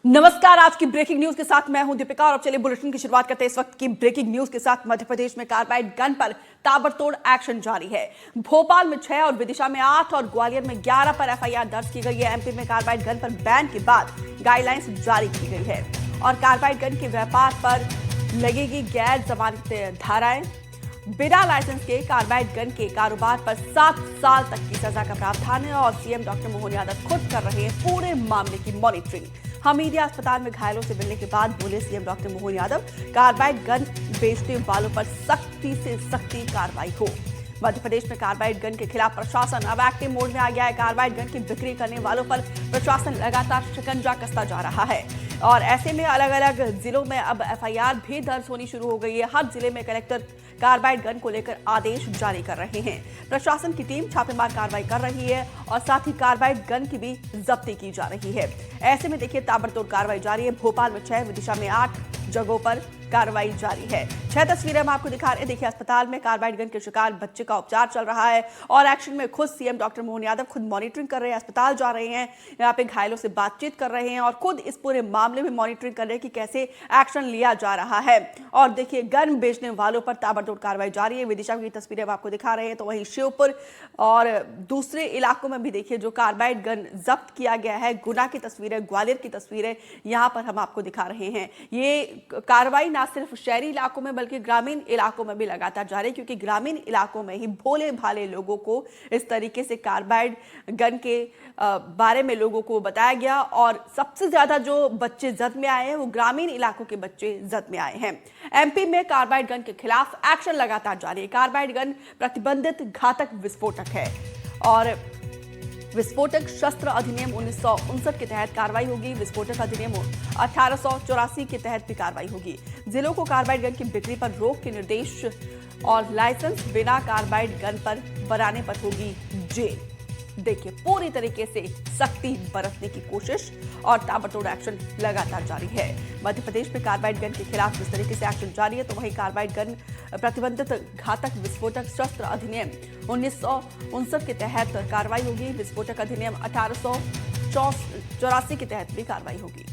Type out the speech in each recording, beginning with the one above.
नमस्कार। आज की ब्रेकिंग न्यूज के साथ मैं हूं दीपिका और अब चलिए बुलेटिन की शुरुआत करते हैं इस वक्त की ब्रेकिंग न्यूज के साथ। मध्य प्रदेश में कार्बाइड गन पर ताबड़तोड़ एक्शन जारी है। भोपाल में 6 और विदिशा में 8 और ग्वालियर में 11 पर एफआईआर दर्ज की गई है। एमपी में कार्बाइड गन पर बैन के बाद गाइडलाइंस जारी की गई है और कार्बाइड गन के व्यापार पर लगेगी गैर जमानती धाराएं। बिना लाइसेंस के कार्बाइड गन के कारोबार पर 7 साल तक की सजा का प्रावधान है और सीएम डॉक्टर मोहन यादव खुद कर रहे हैं पूरे मामले की मॉनिटरिंग। हमीदिया अस्पताल में घायलों से मिलने के बाद बोले CM doctor Mohan Yadav, carbide gun बेचने वालों पर सख्ती से सख्ती कार्रवाई हो। मध्य प्रदेश में कार्बाइड गन के खिलाफ प्रशासन अब एक्टिव मोड में आ गया है। कार्बाइड गन की बिक्री करने वालों पर प्रशासन लगातार शिकंजा कसता जा रहा है और ऐसे में अलग अलग जिलों में अब एफआईआर भी दर्ज होनी शुरू हो गई है। हर जिले में कलेक्टर कार्बाइड गन को लेकर आदेश जारी कर रहे हैं। प्रशासन की टीम छापेमार कार्रवाई कर रही है और साथ ही कार्बाइड गन की भी जब्ती की जा रही है। ऐसे में देखिए ताबड़तोड़ कार्रवाई जारी है। भोपाल में 6, विदिशा में 8 जगहों पर कार्रवाई जारी है। 6 तस्वीरें हम आपको दिखा रहे हैं। देखिए अस्पताल में कार्बाइड गन के शिकार बच्चे का उपचार चल रहा है और एक्शन में खुद सीएम डॉक्टर मोहन यादव खुद मॉनिटरिंग कर रहे हैं। अस्पताल जा रहे हैं, यहाँ पे घायलों से बातचीत कर रहे हैं और खुद इस पूरे मामले में मॉनिटरिंग कर रहे हैं कि कैसे एक्शन लिया जा रहा है। और देखिए गन बेचने वालों पर ताबड़तोड़ कार्रवाई जारी है। विदिशा की तस्वीरें हम आपको दिखा रहे हैं तो वहीं शिवपुर और दूसरे इलाकों में भी देखिए जो कार्बाइड गन जब्त किया गया है। गुना की तस्वीरें, ग्वालियर की तस्वीरें यहाँ पर हम आपको दिखा रहे हैं। ये कार्रवाई ना सिर्फ शहरी इलाकों में बल्कि ग्रामीण इलाकों में भी लगातार जारी है, क्योंकि ग्रामीण इलाकों में ही भोले भाले लोगों को इस तरीके से कार्बाइड गन के बारे में लोगों को बताया गया और सबसे ज्यादा जो बच्चे जद में आए हैं वो ग्रामीण इलाकों के बच्चे जद में आए हैं। एमपी में कार्बाइड गन के खिलाफ एक्शन लगातार जारी है। कार्बाइड गन प्रतिबंधित घातक विस्फोटक है और विस्फोटक शस्त्र अधिनियम 1959 के तहत कार्रवाई होगी। विस्फोटक अधिनियम 1884 के तहत भी कार्रवाई होगी। जिलों को कार्बाइड गन की बिक्री पर रोक के निर्देश और लाइसेंस बिना कार्बाइड गन पर बनाने पर होगी जेल। देखिए पूरी तरीके से सख्ती बरतने की कोशिश और ताबड़तोड़ एक्शन लगातार जारी है। मध्य प्रदेश में कार्बाइड गन के खिलाफ जिस तरीके से एक्शन जारी है तो वहीं कार्बाइड गन प्रतिबंधित घातक विस्फोटक शस्त्र अधिनियम 1959 के तहत कार्रवाई होगी। विस्फोटक अधिनियम 1884 के तहत भी कार्रवाई होगी।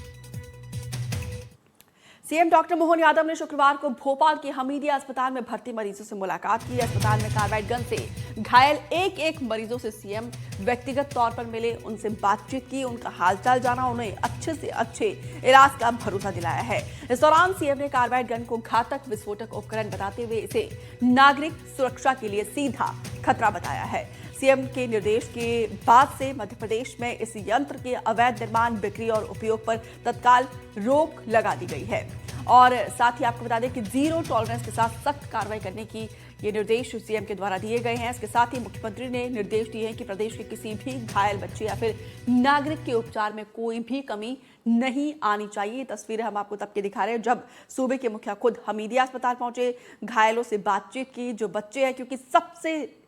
सीएम डॉक्टर मोहन यादव ने शुक्रवार को भोपाल के हमीदिया अस्पताल में भर्ती मरीजों से मुलाकात की। अस्पताल में कार्बाइड गन से घायल एक मरीजों से सीएम व्यक्तिगत तौर पर मिले, उनसे बातचीत की, उनका हालचाल जाना, उन्हें अच्छे से अच्छे इलाज का भरोसा दिलाया है। इस दौरान सीएम ने कार्बाइड गन को घातक विस्फोटक उपकरण बताते हुए इसे नागरिक सुरक्षा के लिए सीधा खतरा बताया है। सीएम के निर्देश के बाद से मध्य प्रदेश में इस यंत्र के अवैध निर्माण, बिक्री और उपयोग पर तत्काल रोक लगा दी गई है और साथ ही आपको बता दें कि जीरो टॉलरेंस के साथ सख्त कार्रवाई करने की ये निर्देश सीएम के द्वारा दिए गए हैं। इसके साथ ही मुख्यमंत्री ने निर्देश दिए हैं कि प्रदेश के किसी भी घायल बच्चे या फिर नागरिक के उपचार में कोई भी कमी नहीं आनी चाहिए। तस्वीरें हम आपको तब के दिखा रहे हैं जब सूबे के मुखिया खुद हमीदिया अस्पताल पहुंचे, घायलों से बातचीत की। जो बच्चे हैं, क्योंकि सबसे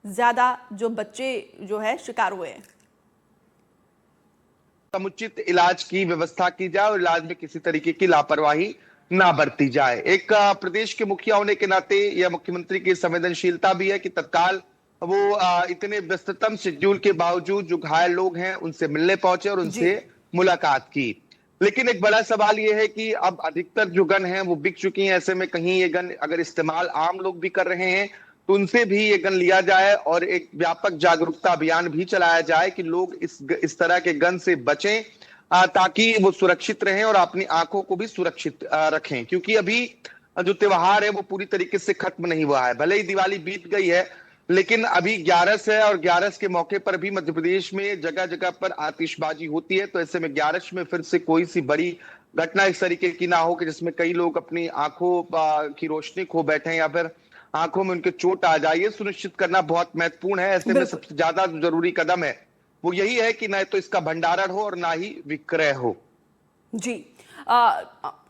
ज्यादा जो बच्चे जो है शिकार हुए हैं, समुचित इलाज की व्यवस्था की जाए और इलाज में किसी तरीके की लापरवाही ना बरती जाए। एक प्रदेश के मुखिया होने के नाते यह मुख्यमंत्री की संवेदनशीलता भी है कि तत्काल वो इतने व्यस्ततम शेड्यूल के बावजूद जो घायल लोग हैं उनसे मिलने पहुंचे और उनसे मुलाकात की। लेकिन एक बड़ा सवाल यह है कि अब अधिकतर जो गन है वो बिक चुकी हैं। ऐसे में कहीं ये गन अगर इस्तेमाल आम लोग भी कर रहे हैं तो उनसे भी ये गन लिया जाए और एक व्यापक जागरूकता अभियान भी चलाया जाए कि लोग इस तरह के गन से बचें ताकि वो सुरक्षित रहें और अपनी आंखों को भी सुरक्षित रखें। क्योंकि अभी जो त्योहार है वो पूरी तरीके से खत्म नहीं हुआ है। भले ही दिवाली बीत गई है लेकिन अभी 11 है और 11 के मौके पर भी मध्य प्रदेश में जगह जगह पर आतिशबाजी होती है। तो ऐसे में 11 में फिर से कोई सी बड़ी घटना इस तरीके की ना हो कि जिसमें कई लोग अपनी आंखों की रोशनी खो बैठे या फिर आंखों में उनके चोट आ जाए। सुनिश्चित करना बहुत महत्वपूर्ण है। ऐसे में सबसे ज्यादा जरूरी कदम है वो यही है कि न तो इसका भंडारण हो और ना ही विक्रय हो। जी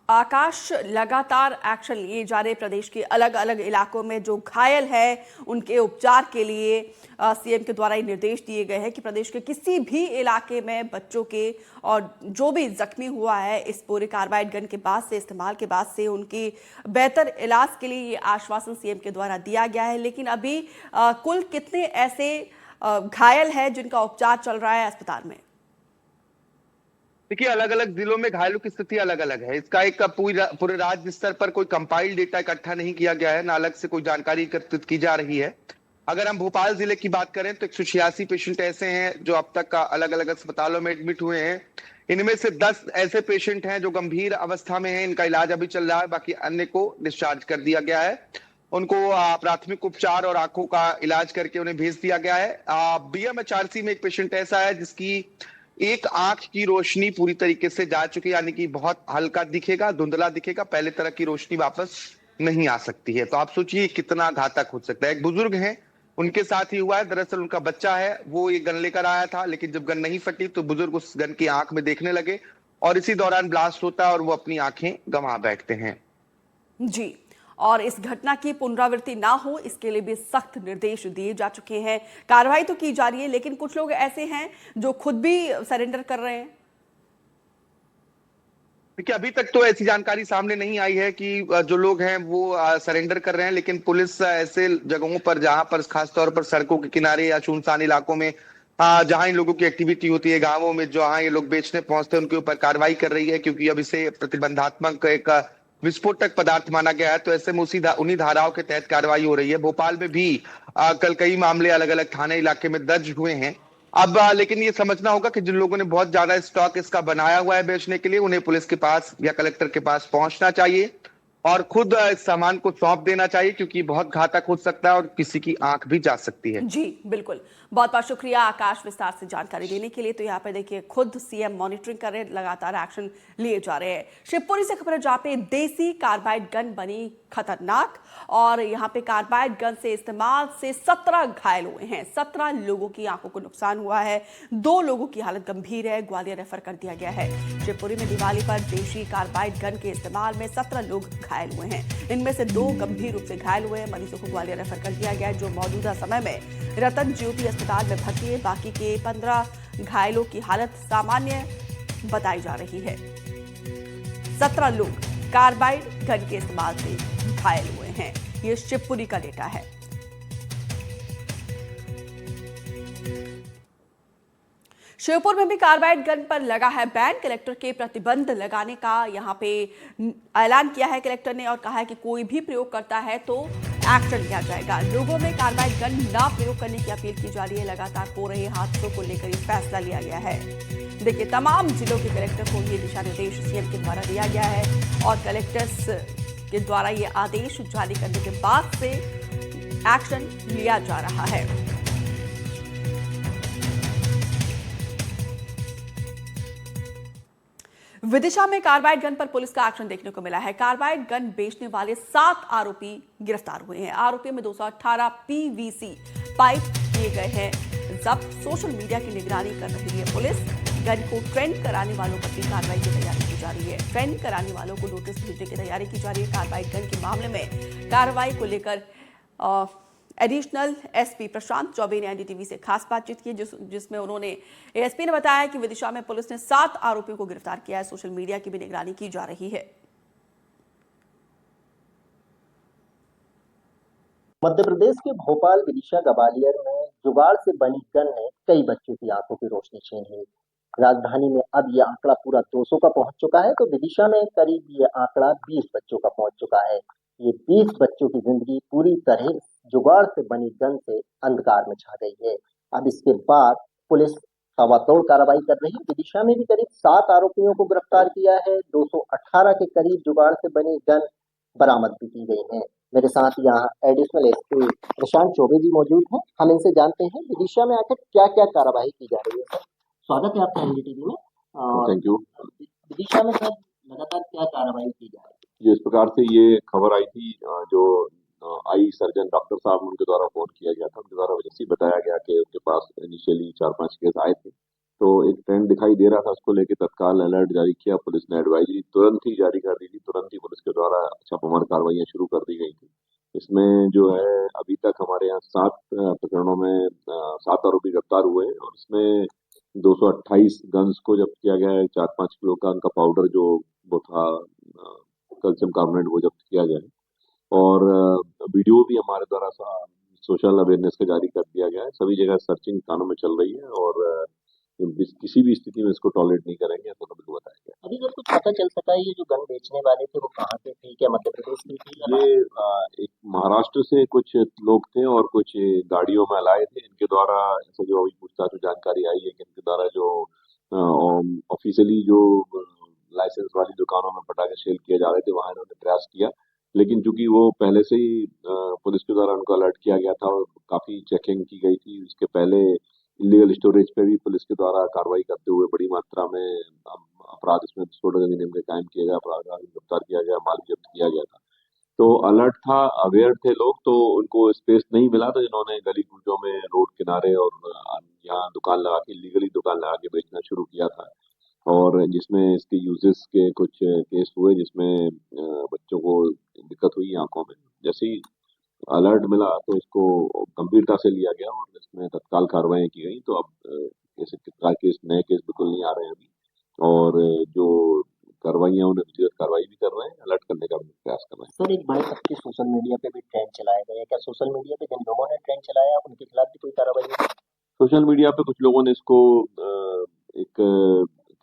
आकाश, लगातार एक्शन लिए जा रहे प्रदेश के अलग अलग इलाकों में जो घायल है उनके उपचार के लिए सीएम के द्वारा ये निर्देश दिए गए हैं कि प्रदेश के किसी भी इलाके में बच्चों के और जो भी जख्मी हुआ है इस पूरे कार्बाइड गन के बाद से, इस्तेमाल के बाद से, उनकी बेहतर इलाज के लिए ये आश्वासन सीएम के द्वारा दिया गया है। लेकिन अभी कुल कितने ऐसे घायल है जिनका उपचार चल रहा है अस्पताल में? देखिए, अलग अलग जिलों में घायलों की स्थिति अलग अलग है। इसका एक पूरे राज्य स्तर पर कोई कंपाइल्ड डेटा इकट्ठा नहीं किया गया है, ना अलग से कोई जानकारी एकत्रित की जा रही है। अगर हम भोपाल जिले की बात करें तो 186 पेशेंट ऐसे हैं जो अब तक अलग अलग अस्पतालों में एडमिट हुए हैं। इनमें से 10 ऐसे पेशेंट हैं जो गंभीर अवस्था में हैं, इनका इलाज अभी चल रहा है, बाकी अन्य को डिस्चार्ज कर दिया गया है। उनको प्राथमिक उपचार और आंखों का इलाज करके उन्हें भेज दिया गया है। बीएमएचआरसी में एक पेशेंट ऐसा है जिसकी एक आंख की रोशनी पूरी तरीके से जा चुकी है, यानी कि बहुत हल्का दिखेगा, धुंधला दिखेगा, पहले तरह की रोशनी वापस नहीं आ सकती है। तो आप सोचिए कितना घातक हो सकता है। एक बुजुर्ग हैं, उनके साथ ही हुआ है। दरअसल उनका बच्चा है, वो ये गन लेकर आया था, लेकिन जब गन नहीं फटी तो बुजुर्ग उस गन की आंख में देखने लगे और इसी दौरान ब्लास्ट होता है और वो अपनी आंखें गंवा बैठते हैं। जी। और इस घटना की पुनरावृत्ति ना हो इसके लिए भी सख्त निर्देश दिए जा चुके हैं। कार्रवाई तो की जा रही है, लेकिन कुछ लोग ऐसे हैं जो खुद भी सरेंडर कर रहे हैं। देखिए, अभी तक तो ऐसी जानकारी सामने नहीं आई है कि जो लोग हैं वो सरेंडर कर रहे हैं, लेकिन पुलिस ऐसे जगहों पर जहां पर खासतौर पर सड़कों के किनारे या सुनसान इलाकों में जहां इन लोगों की एक्टिविटी होती है, गांवों में जहां ये लोग बेचने पहुंचते हैं, उनके ऊपर कार्रवाई कर रही है, क्योंकि अब इसे प्रतिबंधात्मक एक विस्फोटक पदार्थ माना गया है। तो ऐसे में उन्हीं धाराओं के तहत कार्रवाई हो रही है। भोपाल में भी कल कई मामले अलग अलग थाने इलाके में दर्ज हुए हैं। अब लेकिन ये समझना होगा कि जिन लोगों ने बहुत ज्यादा स्टॉक इसका बनाया हुआ है बेचने के लिए, उन्हें पुलिस के पास या कलेक्टर के पास पहुंचना चाहिए और खुद इस सामान को सौंप देना चाहिए, क्योंकि बहुत घातक हो सकता है और किसी की आंख भी जा सकती है। जी बिल्कुल, बहुत बहुत शुक्रिया आकाश विस्तार से जानकारी देने के लिए। तो यहाँ पे देखिए खुद सीएम मॉनिटरिंग कर रहे हैं, लगातार एक्शन लिए जा रहे हैं। शिवपुरी से खबर है जहाँ पे देसी कार्बाइड गन बनी खतरनाक और यहाँ पे कार्बाइड गन से इस्तेमाल से 17 घायल हुए हैं। 17 लोगों की आंखों को नुकसान हुआ है, 2 लोगों की हालत गंभीर है, ग्वालियर रेफर कर दिया गया है। शिवपुरी में दिवाली पर देशी कार्बाइड गन के इस्तेमाल में 17 लोग घायल हुए हैं। इनमें से 2 गंभीर रूप से घायल हुए हैं। मरीजों को ग्वालियर रेफर कर दिया गया है, जो मौजूदा समय में रतन ज्योति अस्पताल में भर्ती है। बाकी के 15 घायलों की हालत सामान्य बताई जा रही है। 17 लोग कार्बाइड गन के इस्तेमाल से घायल हुए हैं। ये शिवपुरी का डेटा है। श्योपुर में भी कार्बाइड गन पर लगा है बैन। कलेक्टर के प्रतिबंध लगाने का यहां पे ऐलान किया है कलेक्टर ने और कहा है कि कोई भी प्रयोग करता है तो एक्शन लिया जाएगा। लोगों में कार्बाइड गन ना प्रयोग करने की अपील की जा रही है। लगातार हो रहे हादसों को लेकर ये फैसला लिया गया है। देखिए, तमाम जिलों के कलेक्टर को ये दिशा निर्देश सीएम के द्वारा दिया गया है और कलेक्टर्स के द्वारा ये आदेश जारी करने के बाद से एक्शन लिया जा रहा है। विदिशा में कार्बाइड गन पर पुलिस का एक्शन देखने को मिला है। कार्बाइड गन बेचने वाले 7 आरोपी गिरफ्तार हुए हैं। आरोपी में 218 पीवीसी पाइप किए गए हैं जब्त। सोशल मीडिया की निगरानी कर रही है पुलिस। गन को ट्रेंड कराने वालों पर भी कार्रवाई की तैयारी की जा रही है। ट्रेंड कराने वालों को नोटिस भेजने की तैयारी की जा रही है। कार्बाइड गन के मामले में कार्रवाई को लेकर एडिशनल एसपी प्रशांत चौबे ने एनडीटीवी से खास बातचीत की, जिसमें उन्होंने एएसपी ने बताया कि विदिशा में पुलिस ने 7 आरोपियों को गिरफ्तार किया है। सोशल मीडिया की भी निगरानी की जा रही है। मध्य प्रदेश के भोपाल, विदिशा, ग्वालियर में जुगाड़ से बनी गन ने कई बच्चों की आंखों की रोशनी छीन ली। राजधानी में अब यह आंकड़ा पूरा 200 का पहुंच चुका है, तो विदिशा में करीब ये आंकड़ा 20 बच्चों का पहुंच चुका है। ये 20 बच्चों की जिंदगी पूरी तरह जुगाड़ से बनी गन से अंधकार में छा गई है। अब इसके बाद पुलिस ताबड़तोड़ कार्रवाई कर रही है। विदिशा में भी करीब 7 आरोपियों को गिरफ्तार किया है। 218 के करीब जुगाड़ से बनी गन बरामद भी की गई है। मेरे साथ यहाँ एडिशनल एसपी प्रशांत चौबे जी मौजूद हैं। हम इनसे जानते हैं विदिशा में आखिर क्या क्या कार्रवाई की जा रही है। सर, स्वागत है आपका एनडीटीवी में। Thank you. विदिशा में सर लगातार क्या कार्रवाई की जा रही है? जिस प्रकार से ये खबर आई थी, जो आई सर्जन डॉक्टर साहब उनके द्वारा फोन किया गया था, उनके द्वारा वजह से बताया गया कि उनके पास इनिशियली 4-5 केस आए थे, तो एक ट्रेंड दिखाई दे रहा था। उसको लेकर तत्काल अलर्ट जारी किया। पुलिस ने एडवाइजरी तुरंत ही जारी कर दी थी। तुरंत ही पुलिस के द्वारा छापामार कार्रवाइयां शुरू कर दी गई थी। इसमें जो है अभी तक हमारे यहाँ 7 प्रकरणों में 7 आरोपी गिरफ्तार हुए हैं और इसमें 228 गन्स को जब्त किया गया है। 4-5 किलो का उनका पाउडर जो वो था कैल्शियम कार्बोनेट, वो जब्त किया गया है और वीडियो भी हमारे द्वारा सोशल अवेयरनेस का जारी कर दिया गया है। सभी जगह सर्चिंग थानों में चल रही है और किसी भी स्थिति में इसको टॉलरेट नहीं करेंगे, तो बिल्कुल बताया गया। अभी अगर कुछ पता चल सका है ये जो गन बेचने वाले थे वो कहाँ के थे, क्या मध्य प्रदेश के थे या ये एक महाराष्ट्र से कुछ लोग थे और कुछ गाड़ियों में लाए थे। इनके द्वारा ऐसे जो अभी पूछताछ में जानकारी आई है कि इनके द्वारा जो ऑफिशियली जो लाइसेंस वाली दुकानों में पटाखे सेल किए जा रहे थे वहां इन्होंने प्रयास किया, लेकिन चूंकि वो पहले से ही पुलिस के द्वारा उनको अलर्ट किया गया था और काफी चेकिंग की गई थी, इसके पहले इलीगल स्टोरेज पे भी पुलिस के द्वारा कार्रवाई करते हुए बड़ी मात्रा में अपराध इसमें विस्फोटक अधिनियम के कायम किया गया, अपराध गिरफ्तार किया गया, माल जब्त किया गया था। तो अलर्ट था, अवेयर थे लोग, तो उनको स्पेस नहीं मिला, तो इन्होंने गली कूचों में, रोड किनारे और यहाँ दुकान लगा के, लीगली दुकान लगा के बेचना शुरू किया था। और जिसमें इसके यूजेस के कुछ केस हुए जिसमें बच्चों को दिक्कत हुई आंखों में। जैसे ही अलर्ट मिला तो इसको गंभीरता से लिया गया और इसमें तत्काल कार्रवाई की गई। तो अब ऐसे केस, नए केस बिल्कुल नहीं आ रहे हैं अभी, और जो कार्रवाइयां उन्हें व्यक्तिगत कार्रवाई भी कर रहे हैं, अलर्ट करने का भी प्रयास कर रहे हैं। सर एक बड़े तक के सोशल मीडिया पे भी ट्रेंड चलाया गया है, क्या सोशल मीडिया पे जिन लोगों ने ट्रेंड चलाया उनके खिलाफ भी कोई कार्रवाई हुई? सोशल मीडिया पे कुछ लोगों ने इसको एक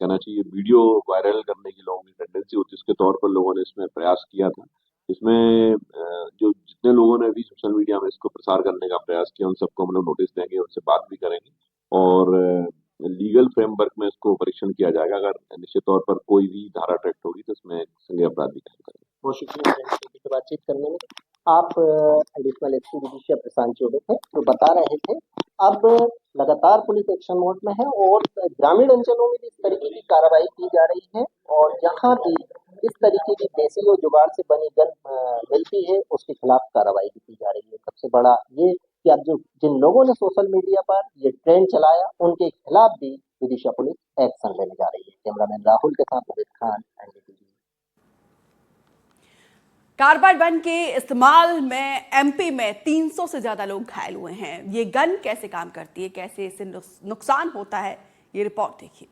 कहना चाहिए वीडियो वायरल करने की लोगों की टेंडेंसी होती है, उसके तौर पर लोगों ने इसमें प्रयास किया था। इसमें जो जितने लोगों ने भी सोशल मीडिया में इसको प्रसार करने का प्रयास किया उन सबको हम लोग नोटिस देंगे, उनसे बात भी करेंगे और लीगल फ्रेमवर्क में इसको परीक्षण किया जाएगा। अगर निश्चित तौर पर कोई भी धारा ट्रैक्ट होगी तो इसमें संज्ञेय अपराध भी कायम करेंगे। बहुत शुक्रिया से बातचीत करने में। आप एडिशनल एसपी विदिशा प्रशांत चौबे थे जो बता रहे थे अब लगातार पुलिस एक्शन मोड में है और ग्रामीण अंचलों में भी इस तरीके की कार्रवाई की जा रही है और जहां भी इस तरीके की देसी और जुगाड़ से बनी गन मिलती है उसके खिलाफ कार्रवाई भी की जा रही है। सबसे बड़ा ये कि अब जो जिन लोगों ने सोशल मीडिया पर ये ट्रेंड चलाया उनके खिलाफ भी विदिशा पुलिस एक्शन लेने जा रही है। कैमरामैन राहुल के साथ मोहित खान, एनडीटीवी। कार्बाइड गन के इस्तेमाल में एमपी में 300 से ज्यादा लोग घायल हुए हैं। ये गन कैसे काम करती है, कैसे इससे नुकसान होता है, ये रिपोर्ट देखिए।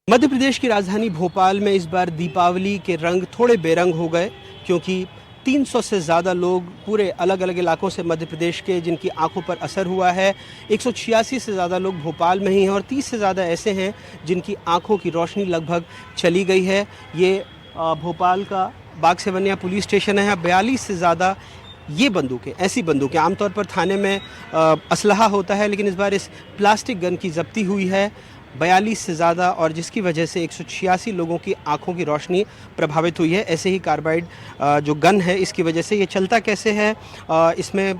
मध्य प्रदेश की राजधानी भोपाल में इस बार दीपावली के रंग थोड़े बेरंग हो गए क्योंकि 300 से ज़्यादा लोग पूरे अलग अलग इलाकों से मध्य प्रदेश के जिनकी आंखों पर असर हुआ है। 186 से ज़्यादा लोग भोपाल में ही हैं और 30 से ज़्यादा ऐसे हैं जिनकी आंखों की रोशनी लगभग चली गई है। ये भोपाल का बाग सेवनिया पुलिस स्टेशन है। 42 से ज़्यादा ये बंदूकें, ऐसी बंदूकें आमतौर पर थाने में असलहा होता है, लेकिन इस बार इस प्लास्टिक गन की जब्ती हुई है 42 से ज़्यादा, और जिसकी वजह से 186 लोगों की आंखों की रोशनी प्रभावित हुई है। ऐसे ही कार्बाइड जो गन है इसकी वजह से ये चलता कैसे है, इसमें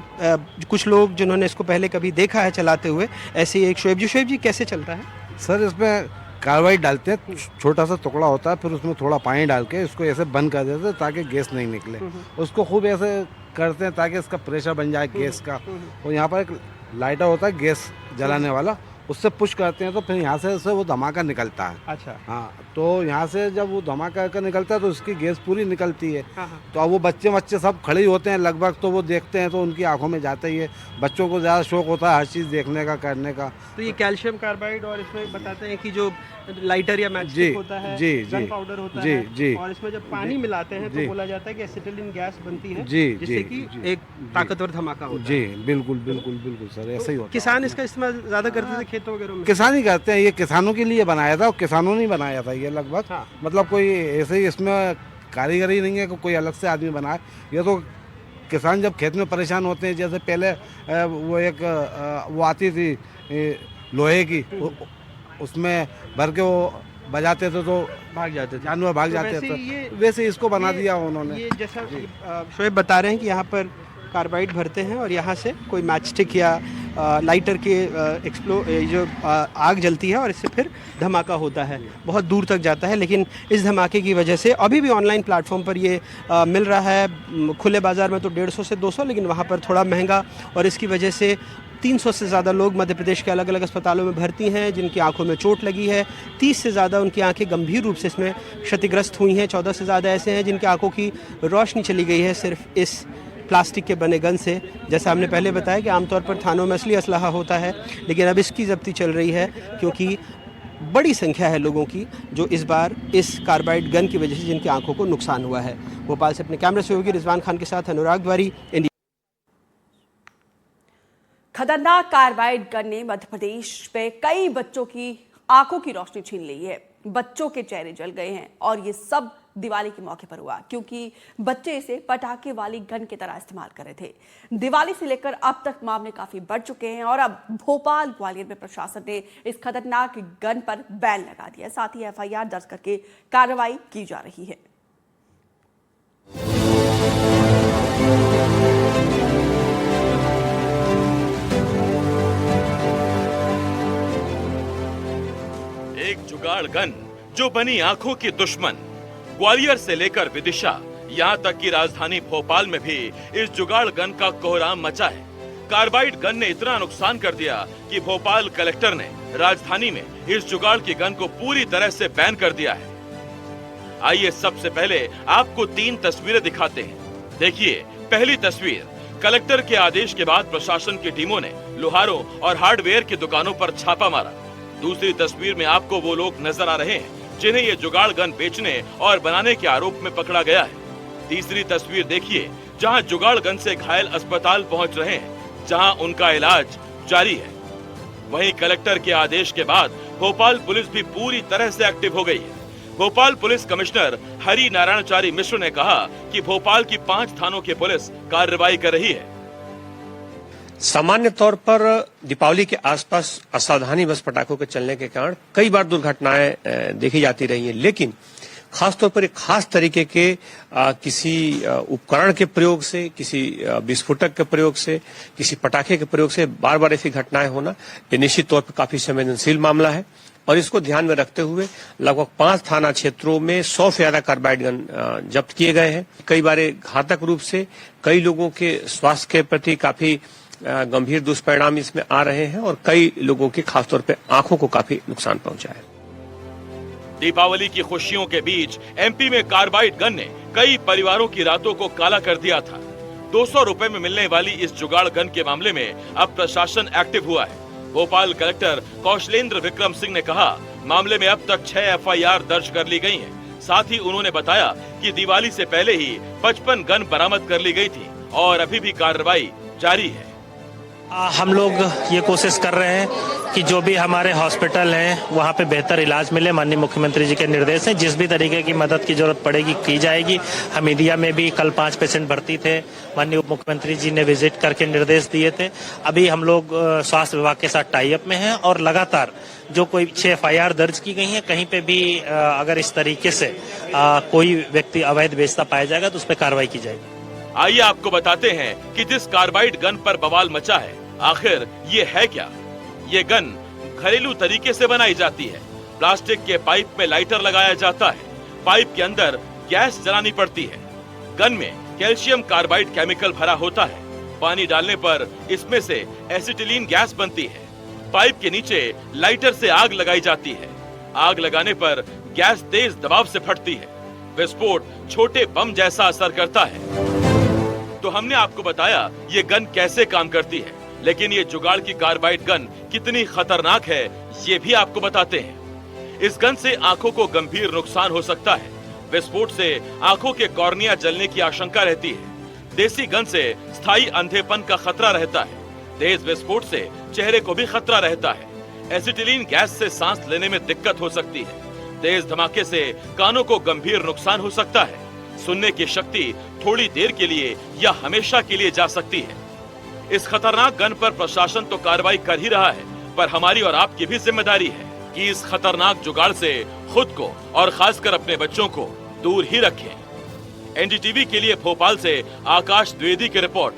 कुछ लोग जिन्होंने इसको पहले कभी देखा है चलाते हुए, ऐसे ही एक शोएब जी कैसे चलता है? सर इसमें कार्बाइड डालते हैं, छोटा सा टुकड़ा होता है, फिर उसमें थोड़ा पानी डाल के इसको ऐसे बंद कर देते हैं ताकि गैस नहीं निकले। उसको खूब ऐसे करते हैं ताकि इसका प्रेशर बन जाए गैस का। और यहाँ पर एक लाइटर होता है गैस जलाने वाला, उससे पुश करते हैं तो फिर यहाँ से वो धमाका निकलता है। अच्छा। हाँ, तो यहाँ से जब वो धमाका कर निकलता है तो उसकी गैस पूरी निकलती है। हाँ। तो अब वो बच्चे सब खड़े ही होते हैं लगभग, तो वो देखते हैं तो उनकी आंखों में जाता ही है। बच्चों को ज़्यादा शौक होता है हर चीज़ देखने का, करने का। तो ये कैल्शियम कार्बाइड, और इसमें बताते हैं कि जो लाइटर या मैचस्टिक होता है, गन पाउडर होता है, और इसमें जब पानी मिलाते हैं तो बोला जाता है कि एसिटिलीन गैस बनती है जिससे कि एक ताकतवर धमाका होता है। जी बिल्कुल सर, ऐसा ही होता है। किसान इसका इस्तेमाल ज़्यादा करते थे खेतों वगैरह में? किसान ही करते हैं, ये किसानों के लिए बनाया था, किसानों ने बनाया था ये लगभग। हाँ। मतलब कोई ऐसे ही इसमें कारीगरी नहीं है कि कोई अलग से आदमी बनाए। ये तो किसान जब खेत में परेशान होते हैं, जैसे पहले वो आती थी लोहे की, उसमें भर के वो बजाते थे तो भाग जाते थे, जानवर भाग जाते थे, वैसे इसको बना दिया उन्होंने। ये जैसा शोएब बता रहे हैं कि यहाँ पर कार्बाइड भरते हैं और यहाँ से कोई मैचस्टिक या लाइटर के जो आग जलती है और इससे फिर धमाका होता है, बहुत दूर तक जाता है। लेकिन इस धमाके की वजह से अभी भी ऑनलाइन प्लेटफॉर्म पर ये मिल रहा है। खुले बाज़ार में तो 150 से 200, लेकिन वहाँ पर थोड़ा महंगा, और इसकी वजह से 300 से ज़्यादा लोग मध्य प्रदेश के अलग अलग अस्पतालों में भर्ती हैं जिनकी आंखों में चोट लगी है। 30 से ज़्यादा उनकी आंखें गंभीर रूप से इसमें क्षतिग्रस्त हुई हैं। 14 से ज़्यादा ऐसे हैं जिनकी आंखों की रोशनी चली गई है सिर्फ इस प्लास्टिक के बने गन से। जैसा हमने पहले बताया कि आमतौर पर थानों में असली असलहा होता है, लेकिन अब इसकी जब्ती चल रही है क्योंकि बड़ी संख्या है लोगों की जो इस बार इस कार्बाइड गन की वजह से जिनकी आंखों को नुकसान हुआ है। भोपाल से अपने कैमरा सहयोगी रिजवान खान के साथ अनुराग द्वारी, इंडिया। खतरनाक कार्बाइड गन ने मध्य प्रदेश में कई बच्चों की आंखों की रोशनी छीन ली है। बच्चों के चेहरे जल गए हैं और ये सब दिवाली के मौके पर हुआ, क्योंकि बच्चे इसे पटाखे वाली गन की तरह इस्तेमाल कर रहे थे। दिवाली से लेकर अब तक मामले काफी बढ़ चुके हैं और अब भोपाल ग्वालियर में प्रशासन ने इस खतरनाक गन पर बैन लगा दिया। साथ ही एफआईआर दर्ज करके कार्रवाई की जा रही है। एक जुगाड़ गन जो बनी आंखों की दुश्मन। ग्वालियर से लेकर विदिशा, यहाँ तक कि राजधानी भोपाल में भी इस जुगाड़ गन का कोहराम मचा है। कार्बाइड गन ने इतना नुकसान कर दिया कि भोपाल कलेक्टर ने राजधानी में इस जुगाड़ की गन को पूरी तरह से बैन कर दिया है। आइए सबसे पहले आपको 3 तस्वीरें दिखाते हैं। देखिए पहली तस्वीर, कलेक्टर के आदेश के बाद प्रशासन की टीमों ने लोहारों और हार्डवेयर की दुकानों पर छापा मारा। दूसरी तस्वीर में आपको वो लोग नजर आ रहे हैं जिन्हें ये जुगाड़ गन बेचने और बनाने के आरोप में पकड़ा गया है। तीसरी तस्वीर देखिए, जहां जुगाड़ गन से घायल अस्पताल पहुंच रहे हैं, जहां उनका इलाज जारी है। वहीं कलेक्टर के आदेश के बाद भोपाल पुलिस भी पूरी तरह से एक्टिव हो गई है। भोपाल पुलिस कमिश्नर हरि नारायणचारी मिश्र ने कहा कि भोपाल की 5 थानों की पुलिस कार्रवाई कर रही है। सामान्य तौर पर दीपावली के आसपास असावधानी बस पटाखों के चलने के कारण कई बार दुर्घटनाएं देखी जाती रही हैं, लेकिन खासतौर पर एक खास तरीके के किसी उपकरण के प्रयोग से, किसी विस्फोटक के प्रयोग से, किसी पटाखे के प्रयोग से बार बार ऐसी घटनाएं होना ये निश्चित तौर पर काफी संवेदनशील मामला है। और इसको ध्यान में रखते हुए लगभग 5 थाना क्षेत्रों में 100 से ज्यादा कार्बाइड गन जब्त किए गए हैं। कई बार घातक रूप से कई लोगों के स्वास्थ्य के प्रति काफी गंभीर दुष्परिणाम इसमें आ रहे हैं और कई लोगों की खासतौर पे आंखों को काफी नुकसान पहुंचा है। दीपावली की खुशियों के बीच एमपी में कार्बाइड गन ने कई परिवारों की रातों को काला कर दिया था। 200 रुपए में मिलने वाली इस जुगाड़ गन के मामले में अब प्रशासन एक्टिव हुआ है। भोपाल कलेक्टर कौशलेंद्र विक्रम सिंह ने कहा, मामले में अब तक 6 एफआईआर दर्ज कर ली गई हैं। साथ ही उन्होंने बताया कि दिवाली से पहले ही 55 गन बरामद कर ली गई थी और अभी भी कार्रवाई जारी है। हम लोग ये कोशिश कर रहे हैं कि जो भी हमारे हॉस्पिटल हैं वहाँ पे बेहतर इलाज मिले। माननीय मुख्यमंत्री जी के निर्देश हैं, जिस भी तरीके की मदद की जरूरत पड़ेगी की जाएगी। हमीदिया में भी कल 5 पेशेंट भर्ती थे, माननीय उप मुख्यमंत्री जी ने विजिट करके निर्देश दिए थे। अभी हम लोग स्वास्थ्य विभाग के साथ टाई अप में हैं और लगातार जो कोई 6 एफआईआर दर्ज की गई है, कहीं पे भी अगर इस तरीके से कोई व्यक्ति अवैध बेचता पाया जाएगा तो उस पर कार्रवाई की जाएगी। आइए आपको बताते हैं कि जिस कार्बाइड गन पर बवाल मचा है, आखिर ये है क्या। ये गन घरेलू तरीके से बनाई जाती है। प्लास्टिक के पाइप में लाइटर लगाया जाता है, पाइप के अंदर गैस जलानी पड़ती है। गन में कैल्शियम कार्बाइड केमिकल भरा होता है। पानी डालने पर इसमें से एसिटिलीन गैस बनती है। पाइप के नीचे लाइटर से आग लगाई जाती है। आग लगाने पर गैस तेज दबाव से फटती है। विस्फोट छोटे बम जैसा असर करता है। तो हमने आपको बताया ये गन कैसे काम करती है, लेकिन ये जुगाड़ की कार्बाइड गन कितनी खतरनाक है ये भी आपको बताते हैं। इस गन से आंखों को गंभीर नुकसान हो सकता है। विस्फोट से आंखों के कॉर्निया जलने की आशंका रहती है। देसी गन से स्थायी अंधेपन का खतरा रहता है। तेज विस्फोट से चेहरे को भी खतरा रहता है। एसिटिलीन गैस से सांस लेने में दिक्कत हो सकती है। तेज धमाके से कानों को गंभीर नुकसान हो सकता है। सुनने की शक्ति थोड़ी देर के लिए या हमेशा के लिए जा सकती है। इस खतरनाक गन पर प्रशासन तो कार्रवाई कर ही रहा है, पर हमारी और आपकी भी जिम्मेदारी है कि इस खतरनाक जुगाड़ से खुद को और खासकर अपने बच्चों को दूर ही रखें। एनडीटीवी के लिए भोपाल से आकाश द्विवेदी की रिपोर्ट।